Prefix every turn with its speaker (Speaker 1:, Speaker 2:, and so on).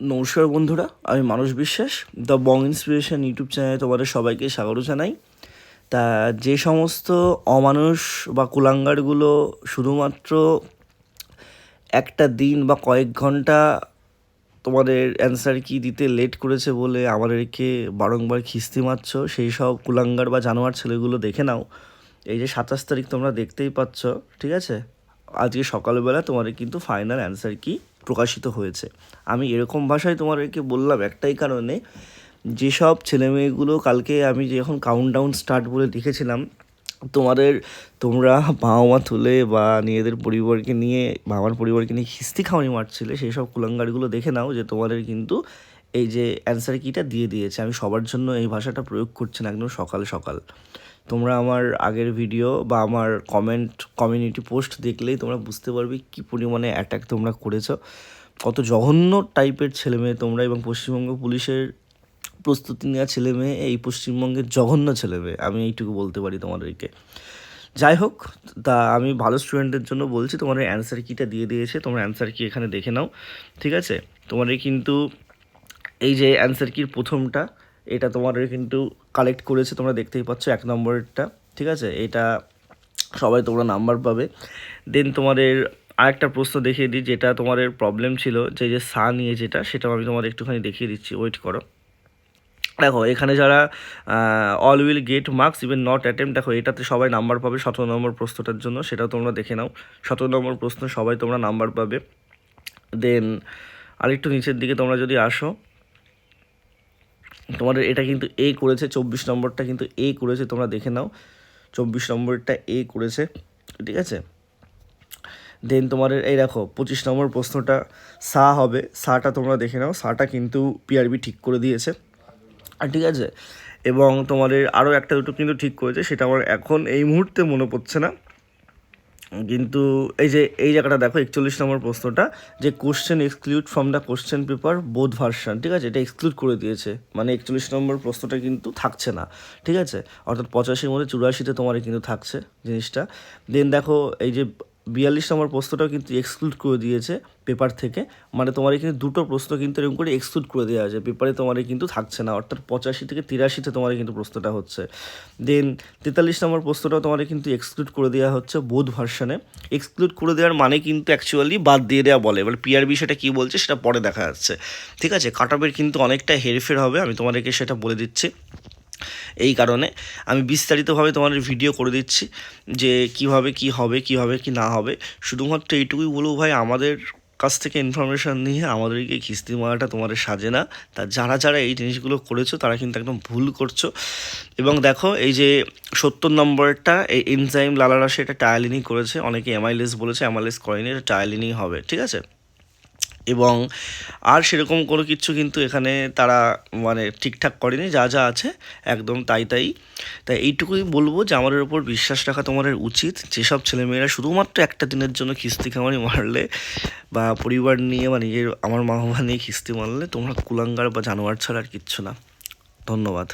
Speaker 1: নমস্কার বন্ধুরা, আমি মানস বিশ্বাস, দ্য বং ইন্সপিরেশন ইউটিউব চ্যানেলে তোমাদের সবাইকে স্বাগত জানাই। তা যে সমস্ত অমানুষ বা কুলাঙ্গারগুলো শুধুমাত্র একটা দিন বা কয়েক ঘন্টা তোমাদের অ্যান্সার কি দিতে লেট করেছে বলে আমাদেরকে বারংবার খিস্তি মারছ, সেই সব কুলাঙ্গার বা জানোয়ার ছেলেগুলো দেখে নাও। এই যে 27 তারিখ তোমরা দেখতেই পাচ্ছ, ঠিক আছে? আজকে সকালবেলা তোমাদের কিন্তু ফাইনাল অ্যান্সার কি প্রকাশিত হয়েছে। আমি এরকম ভাষায় তোমাদেরকে বললাম একটাই কারণে, যেসব ছেলেমেয়েগুলো কালকে আমি যখন কাউন্টডাউন স্টার্ট বলে লিখেছিলাম, তোমরা বাবা মা তুলে বা নিজেদের পরিবারকে নিয়ে বাবার পরিবারকে নিয়ে খিস্তি খাওয়ানি মারছিলে, সেই সব কুলাঙ্গারগুলো দেখে নাও যে তোমাদের কিন্তু এই যে অ্যান্সার কিটা দিয়ে দিয়েছে। আমি সবার জন্য এই ভাষাটা প্রয়োগ করছি না, একদম সকাল সকাল। তোমরা আমার আগের ভিডিও বা আমার কমিউনিটি পোস্ট দেখলেই তোমরা বুঝতে পারবে কী পরিমাণে অ্যাটাক তোমরা করেছো, কত জঘন্য টাইপের ছেলেমেয়ে তোমরা। এবং পশ্চিমবঙ্গ পুলিশের প্রস্তুতি নেওয়া ছেলেমেয়ে এই পশ্চিমবঙ্গের জঘন্য ছেলেমেয়ে, আমি এইটুকু বলতে পারি তোমাদেরকে। যাই হোক, তা আমি ভালো স্টুডেন্টদের জন্য বলছি, তোমাদের অ্যান্সার কিটা দিয়ে দিয়েছে, তোমরা অ্যান্সার কি এখানে দেখে নাও, ঠিক আছে? তোমাদের কিন্তু এই যে অ্যান্সার কির প্রথমটা, এটা তোমাদের কিন্তু কালেক্ট করেছে, তোমরা দেখতেই পাচ্ছ 1 নম্বরটা, ঠিক আছে? এটা সবাই তোমরা নাম্বার পাবে। দেন তোমাদের আরেকটা প্রশ্ন দেখিয়ে দিই, যেটা তোমাদের প্রবলেম ছিল, যে সা নিয়ে যেটা, সেটাও আমি তোমাদের একটুখানি দেখিয়ে দিচ্ছি, ওয়েট করো। দেখো এখানে যারা all will get marks even not attempt, দেখো এটাতে সবাই নাম্বার পাবে 17 নম্বর প্রশ্নটার জন্য, সেটাও তোমরা দেখে নাও। 17 নম্বর প্রশ্ন সবাই তোমরা নাম্বার পাবে। দেন আরেকটু নিচের দিকে তোমরা যদি আসো, তোমাদের এটা কিন্তু এ করেছে, 24 নম্বরটা কিন্তু এ করেছে, তোমরা দেখে নাও 24 নম্বরটা এ করেছে, ঠিক আছে? দেন তোমাদের এই দেখো 25 নম্বর প্রশ্নটা সা হবে, সাটা তোমরা দেখে নাও, সাটা কিন্তু পিআরবি ঠিক করে দিয়েছে, ঠিক আছে? এবং তোমাদের আরও একটা দুটো কিন্তু ঠিক করেছে, সেটা আমার এখন এই মুহূর্তে মনে পড়ছে না, কিন্তু এই জায়গাটা দেখো 41 নম্বর প্রশ্নটা, যে question exclude from the question paper both version, ঠিক আছে? এটা এক্সক্লুড করে দিয়েছে, মানে 41 নম্বর প্রশ্নটা কিন্তু থাকছে না, ঠিক আছে? অর্থাৎ 85-র মধ্যে 84-তে তোমার কিন্তু থাকছে জিনিসটা। দেন দেখো এই যে 42 নম্বর প্রশ্নটাও কিন্তু এক্সক্লুড করে দিয়েছে পেপার থেকে, মানে তোমার এখানে দুটো প্রশ্ন কিন্তু এরকম করে এক্সক্লুড করে দেওয়া আছে, পেপারে তোমার কিন্তু থাকছে না, অর্থাৎ 85 থেকে 83-তে তোমার কিন্তু প্রশ্নটা হচ্ছে। দেন 43 নম্বর প্রশ্নটাও তোমার কিন্তু এক্সক্লুড করে দেওয়া হচ্ছে বোথ ভার্সনে। এক্সক্লুড করে দেওয়ার মানে কিন্তু অ্যাকচুয়ালি বাদ দিয়ে দেওয়া বলে, এবার পিআরবি সেটা কী বলছে সেটা পরে দেখা যাচ্ছে, ঠিক আছে? কাট অফের কিন্তু অনেকটা হেরফের হবে, আমি তোমাদেরকে সেটা বলে দিচ্ছি। এই কারণে আমি বিস্তারিতভাবে তোমাদের ভিডিও করে দিচ্ছি যে কীভাবে কী হবে, কীভাবে কী না হবে। শুধুমাত্র এইটুকুই বলবো ভাই, আমাদের কাছ থেকে ইনফরমেশান নিয়ে আমাদেরকে খিস্তি মারাটা তোমাদের সাজে না। তা যারা যারা এই জিনিসগুলো করেছো তারা কিন্তু একদম ভুল করছো। এবং দেখো এই যে 70 নম্বরটা এই এনজাইম লালারসে, এটা টায়ালিনি করেছে, অনেকে অ্যামাইলেস বলেছে, অ্যামাইলেস করেনি, এটা টায়ালিনি হবে, ঠিক আছে? এবং আর সেরকম কোনো কিছু কিন্তু এখানে তারা মানে ঠিকঠাক করেনি, যা যা আছে একদম তাই তাই। তাই এইটুকুই বলবো যে আমাদের ওপর বিশ্বাস রাখা তোমাদের উচিত। যেসব ছেলেমেয়েরা শুধুমাত্র একটা দিনের জন্য খিস্তি খামারি মারলে বা পরিবার নিয়ে বা নিজের আমার মা বাবা নিয়ে খিস্তি মারলে, তোমরা কুলাঙ্গার বা জানোয়ার ছাড়া আর কিচ্ছু না। ধন্যবাদ।